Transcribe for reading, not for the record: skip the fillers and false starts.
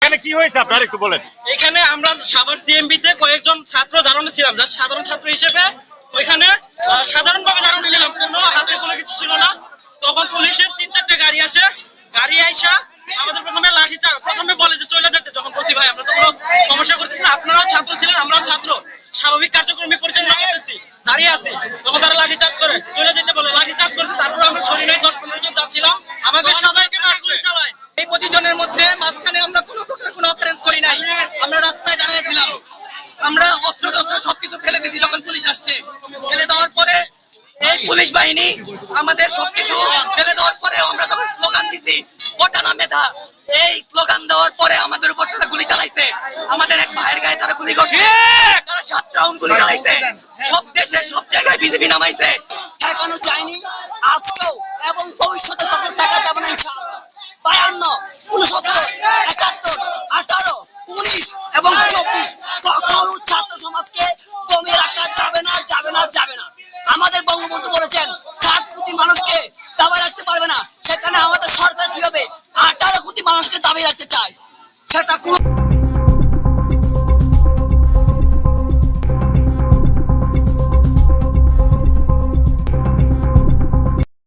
এখানে কি হয়েছে আপনারা একটু বলেন। এখানে আমরা সাভার সিএমবি তে কয়েকজন ছাত্র দাঁড়ানো ছিলাম, যা সাধারণ ছাত্র হিসেবে ওইখানে সাধারণভাবে দাঁড়ানো ছিলাম, কোনো হাতে কোনো কিছু ছিল না। তখন পুলিশের 3-4টা গাড়ি আসে, গাড়ি আইসা আমাদের প্রথমে লাঠি প্রথমে বলে যে চলে যেতে। যখন বলছি ভাই আমরা তো কোনো সমস্যা করতেছি না, আপনারাও ছাত্র ছিলেন আমরাও ছাত্র, স্বাভাবিক কার্যক্রমে পরিচালনা করতেছি, দাঁড়িয়ে আছি, তখন তারা লাঠি চার্জ করে চলে যেতে বলে। লাঠি চার্জ করেছে, তারপরে আমরা শরীরে 10-15 জন যাচ্ছিলাম, আমাদের সবাইকে গুলি চালায়। এই প্রতিজনের মধ্যে মাঝখানে আমরা কোনো প্রকার কোনো অফারেন্স করি নাই, আমরা রাস্তায় দাঁড়িয়েছিলাম, আমরা অস্ত্র টস্ত্র সবকিছু ফেলে দিয়েছি। যখন পুলিশ আসছে ফেলে দেওয়ার পরে এই পুলিশ বাহিনী আমাদের সবকিছু ফেলে দেওয়ার পরে আমরা তখন স্লোগান দিছি ওটা মেধা। এই স্লোগান দেওয়ার পরে আমাদের উপর তারা গুলি চালাইছে, আমাদের এক ভাইয়ের গায়ে তারা গুলি করছে, তারা 7 রাউন্ড গুলি চালাইছে। সব দেশে সব জায়গায় বিজেপি নামাইছে। ঠেকানো যায়নি আজকেও এবং ভবিষ্যতে তখন ঠেকা যাবে না ইনশাআল্লাহ। 52, 69, 71, 18, 19 এবং 24 কখনো ছাত্র সমাজকে দমিয়ে রাখা যাবে না, যাবে না, যাবে না। আমাদের বঙ্গবন্ধু বলেছেন 7 কোটি মানুষকে দাবিয়ে রাখতে পারবে না, সেখানে আমাদের সরকার কিভাবে 18 কোটি মানুষকে দাবিয়ে রাখতে চায় সেটা